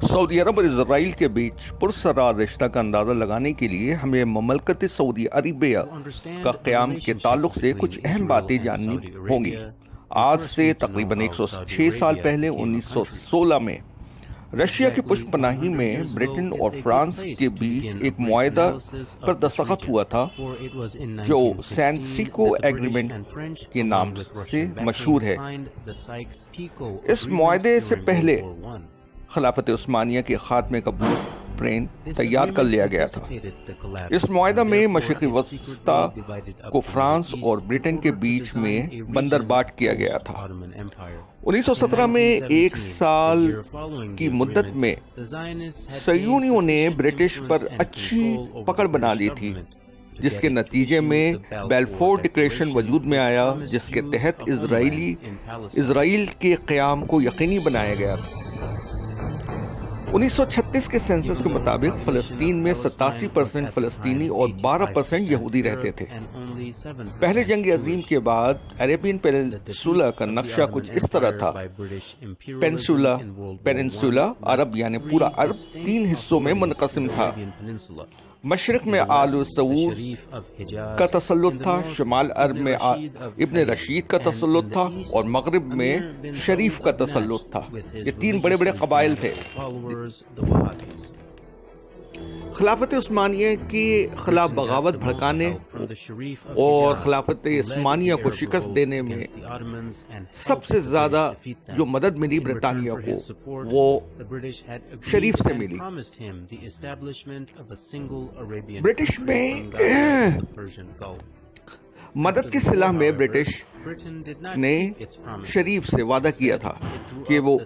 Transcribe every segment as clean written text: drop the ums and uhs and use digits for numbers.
سعودی عرب اور اسرائیل کے بیچ پراسرار رشتہ کا اندازہ لگانے کے لیے ہمیں مملکت سعودی عربیہ کا قیام کے تعلق سے کچھ اہم باتیں جاننی ہوں گی۔ آج سے تقریباً 106 سال پہلے 1916 میں رشیا کی پشت پناہی میں برٹن اور فرانس کے بیچ ایک معاہدہ پر دستخط ہوا تھا جو سین سیکو ایگریمنٹ کے نام سے مشہور ہے۔ اس معاہدے سے پہلے خلافت عثمانیہ کے خاتمے کا بلوٹ پرنٹ تیار کر لیا گیا تھا۔ اس معاہدہ میں مشرقی وسطی کو فرانس اور برٹن کے بیچ میں بندر باٹ کیا گیا تھا۔ 1917 میں ایک سال کی مدت میں صہیونیوں نے برٹش پر اچھی پکڑ بنا لی تھی، جس کے نتیجے میں بیلفور ڈکلیریشن وجود میں آیا، جس کے تحت اسرائیل کے قیام کو یقینی بنایا گیا تھا۔ 1936 کے سینسس کے مطابق فلسطین میں 87% فلسطینی اور 12% یہودی رہتے تھے۔ پہلے جنگ عظیم کے بعد عربین پیننسولا کا نقشہ کچھ اس طرح تھا۔ پیننسولا عرب یعنی پورا عرب 3 حصوں میں منقسم تھا۔ مشرق میں آل سعود کا تسلط تھا، شمال عرب میں ابن رشید کا تسلط تھا اور مغرب میں شریف کا تسلط تھا۔ یہ 3 بڑے بڑے قبائل تھے۔ خلافت عثمانیہ کے خلاف بغاوت بھڑکانے اور خلافت عثمانیہ کو شکست دینے میں سب سے زیادہ جو مدد ملی برطانیہ کو وہ شریف سے ملی۔ برٹش میں مدد کی صلح میں برٹش نے شریف سے وعدہ کیا تھا کہ وہ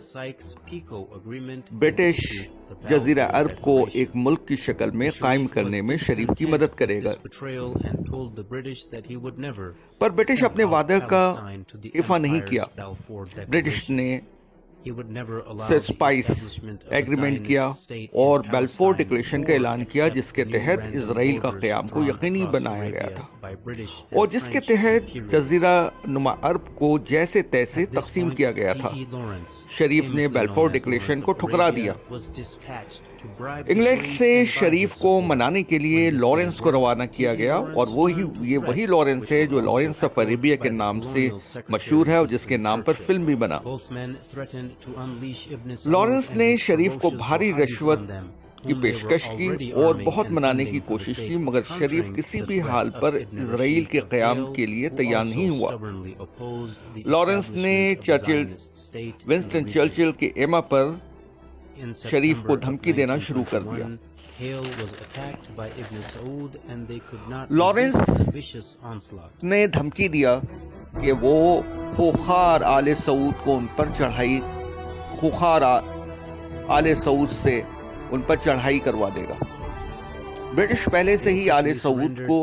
برٹش جزیرہ عرب کو ایک ملک کی شکل میں قائم کرنے میں شریف کی مدد کرے گا، پر برٹش اپنے وعدے کا ایفا نہیں کیا۔ برٹش نے اسپائس ایگریمنٹ کیا اور بیلفور ڈکلیریشن کا اعلان کیا، جس کے تحت اسرائیل کا قیام کو یقینی بنایا گیا تھا اور جس کے تحت جزیرہ نما عرب کو جیسے تیسے تقسیم کیا گیا تھا۔ شریف نے بیلفور ڈکلیریشن کو ٹھکرا دیا۔ انگلینڈ سے شریف کو منانے کے لیے لارنس کو روانہ کیا گیا، اور یہ وہی لارنس ہے جو لارنس آف عربیہ کے نام سے مشہور ہے اور جس کے نام پر فلم بھی بنا۔ لارنس نے شریف کو بھاری رشوت کی پیشکش کی اور بہت منانے کی کوشش کی، مگر شریف کسی بھی حال پر اسرائیل کے قیام کے لیے تیار نہیں ہوا۔ لارنس نے ونسٹن چرچل کے ایما پر شریف کو دھمکی دینا شروع کر دیا۔ لارنس نے دھمکی دیا کہ وہ خوخار آل سعود کو ان پر چڑھائی کروا دے گا۔ برٹش پہلے سے ہی آل سعود کو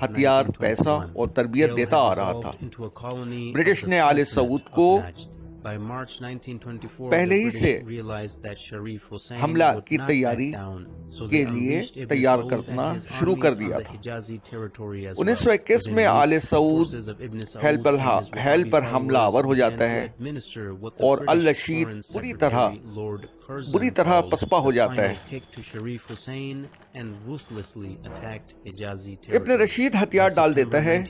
ہتھیار، پیسہ اور تربیت دیتا آ رہا تھا۔ برٹش نے آل سعود کو پہلے ہی سے حملہ کی تیاری کے لیے تیار کرنا شروع کر دیا تھا۔ 1921 میں آل سعود حیل پر حملہ آور ہو جاتا ہے اور الرشید بری طرح پسپا ہو جاتا ہے۔ ابن رشید ہتھیار ڈال دیتا ہے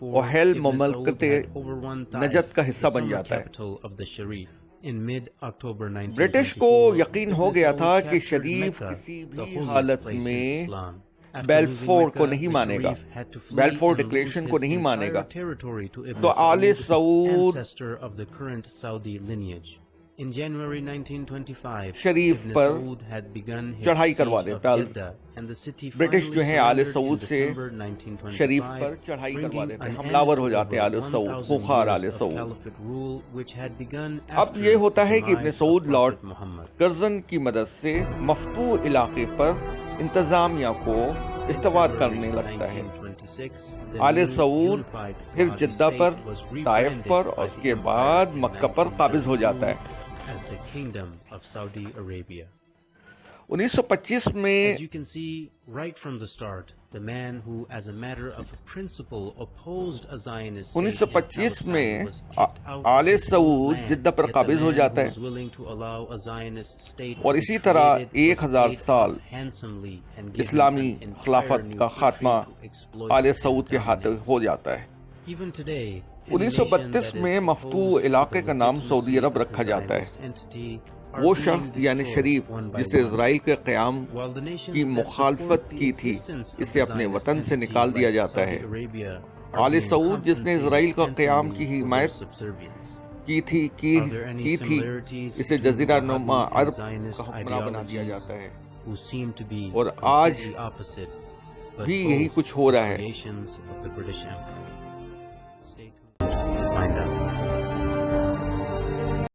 اور حیل مملکت نجد کا حصہ بن جاتا ہے۔ برٹش کو یقین ہو گیا تھا کہ شریف کسی بھی حالت میں بیلفور کو نہیں مانے گا، بیلفور ڈکلیریشن کو نہیں مانے گا، تو آل سعود شریف پر چڑھائی کروا دیتا۔ برٹش جو ہیں آل سعود سے شریف پر چڑھائی کروا دیتے، حملہ آور ہو جاتے آل سعود، خوخار آل سعود۔ اب یہ ہوتا ہے کہ ابن سعود لارڈ کرزن کی مدد سے مفتوح علاقے پر انتظامیہ کو استوار کرنے لگتا ہے۔ آل سعود پھر جدہ پر، طائف پر اور اس کے بعد مکہ پر قابض ہو جاتا ہے۔ 1925 میں As you can see right from the start, the man who as a matter of principle opposed a Zionist state in 1925 میں Palestine was kicked out of all his own Saud land, Jeddah per yet the قابض ہو man جاتا who ہے was willing to allow a Zionist state اور to be اسی طرح created was 1000 paid سال off handsomely and given اسلامی an entire خلافت new کا خاتمہ country to exploit all and سعود کے ہاتھ dominate. ہو جاتا ہے. Even today, 1932 میں مفتوح علاقے کا نام سعودی عرب رکھا جاتا ہے. وہ شخص یعنی شریف جس نے اسرائیل کے قیام کی مخالفت کی تھی اسے اپنے وطن سے نکال دیا جاتا ہے. آل سعود جس نے اسرائیل کا قیام کی حمایت کی تھی اسے جزیرہ نما عرب کا حکمراں بنا دیا جاتا ہے اور آج بھی یہی کچھ ہو رہا ہے.